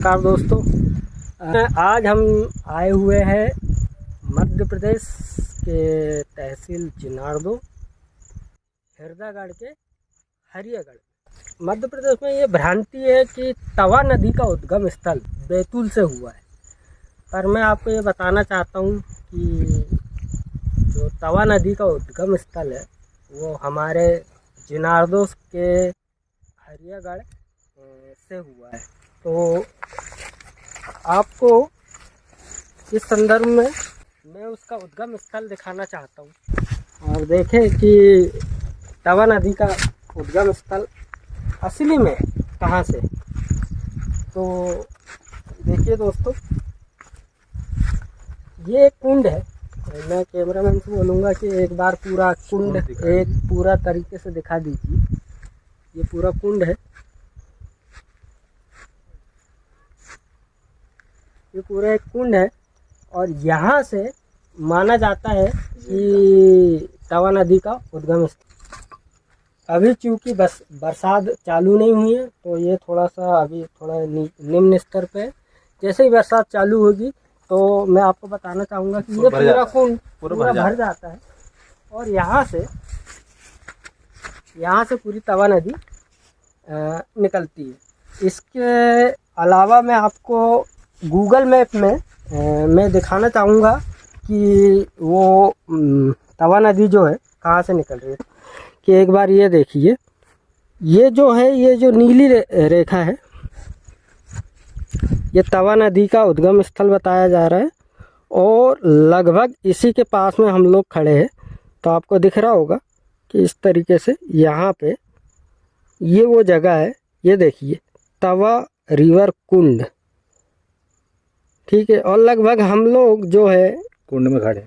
नमस्कार दोस्तों, आज हम आए हुए हैं मध्य प्रदेश के तहसील जिनारदो हिरदागढ़ के हरियागढ़। मध्य प्रदेश में ये भ्रांति है कि तवा नदी का उद्गम स्थल बैतूल से हुआ है, पर मैं आपको ये बताना चाहता हूँ कि जो तवा नदी का उद्गम स्थल है वो हमारे जिनारदो के हरियागढ़ से हुआ है। तो आपको इस संदर्भ में मैं उसका उद्गम स्थल दिखाना चाहता हूँ और देखें कि तवा नदी का उद्गम स्थल असली में कहाँ से। तो देखिए दोस्तों, ये एक कुंड है। मैं कैमरामैन से बोलूँगा कि एक बार पूरा कुंड एक पूरा तरीके से दिखा दीजिए। ये पूरा कुंड है, ये पूरा एक कुंड है और यहाँ से माना जाता है कि तवा नदी का उद्गम स्थल। अभी चूँकि बरसात चालू नहीं हुई है तो ये थोड़ा सा अभी थोड़ा निम्न स्तर पे है। जैसे ही बरसात चालू होगी तो मैं आपको बताना चाहूँगा कि ये पूरा कुंड पूरा भर जाता है और यहाँ से पूरी तवा नदी निकलती है। इसके अलावा मैं आपको गूगल मैप में मैं दिखाना चाहूँगा कि वो तवा नदी जो है कहाँ से निकल रही है। कि एक बार ये देखिए, ये जो है, ये जो नीली रेखा है, ये तवा नदी का उद्गम स्थल बताया जा रहा है और लगभग इसी के पास में हम लोग खड़े हैं। तो आपको दिख रहा होगा कि इस तरीके से यहाँ पे ये वो जगह है। ये देखिए, तवा रिवर कुंड, ठीक है। और लगभग हम लोग जो है कुंड में खड़े,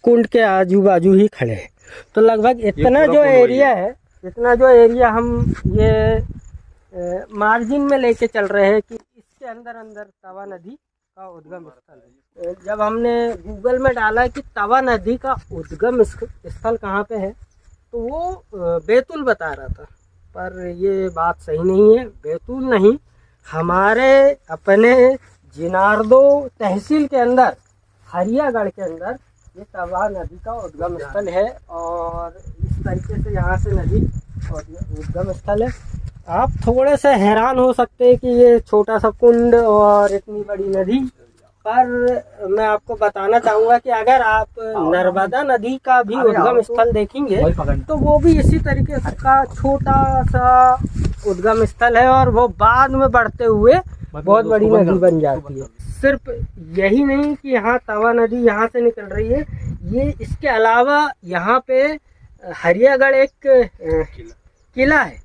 कुंड के आजू बाजू ही खड़े हैं। तो लगभग इतना जो एरिया है, इतना जो एरिया हम ये मार्जिन में लेके चल रहे हैं कि इसके अंदर अंदर तवा नदी का उद्गम स्थल है। जब हमने गूगल में डाला कि तवा नदी का उद्गम स्थल कहाँ पे है तो वो बैतूल बता रहा था, पर ये बात सही नहीं है। बैतूल नहीं, हमारे अपने जिनारदो तहसील के अंदर हरियागढ़ के अंदर ये तवा नदी का उद्गम स्थल है और इस तरीके से यहाँ से नदी उद्गम स्थल है। आप थोड़े से हैरान हो सकते हैं कि ये छोटा सा कुंड और इतनी बड़ी नदी, पर मैं आपको बताना चाहूँगा कि अगर आप नर्मदा नदी का भी उद्गम स्थल देखेंगे तो वो भी इसी तरीके का छोटा सा उद्गम स्थल है और वो बाद में बढ़ते हुए बहुत बड़ी नदी बन जाती है। सिर्फ यही नहीं कि यहाँ तवा नदी यहाँ से निकल रही है, ये इसके अलावा यहाँ पे हरियागढ़ एक किला है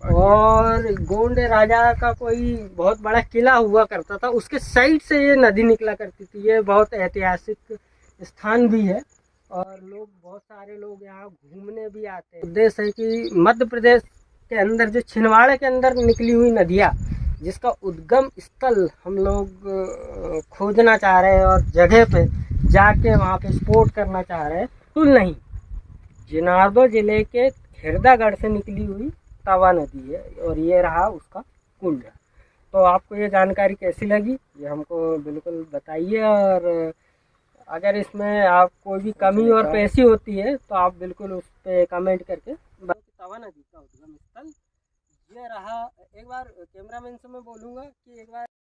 और गोंड राजा का कोई बहुत बड़ा किला हुआ करता था, उसके साइड से ये नदी निकला करती थी। ये बहुत ऐतिहासिक स्थान भी है और लोग, बहुत सारे लोग यहाँ घूमने भी आते हैं। उद्देश्य है कि मध्य प्रदेश के अंदर जो छिंदवाड़ा के अंदर निकली हुई नदियाँ, जिसका उद्गम स्थल हम लोग खोजना चाह रहे हैं और जगह पे जाके वहाँ पे स्पोर्ट करना चाह रहे हैं, तो नहीं, जिनारदो जिले के हिरदागढ़ से निकली हुई तवा नदी है और ये रहा उसका कुंड। तो आपको ये जानकारी कैसी लगी ये हमको बिल्कुल बताइए और अगर इसमें आप कोई भी कमी और पेशी होती है तो आप बिल्कुल उस पर कमेंट करके। तवा नदी का उद्गम स्थल ये रहा। एक बार कैमरामैन से मैं बोलूँगा कि एक बार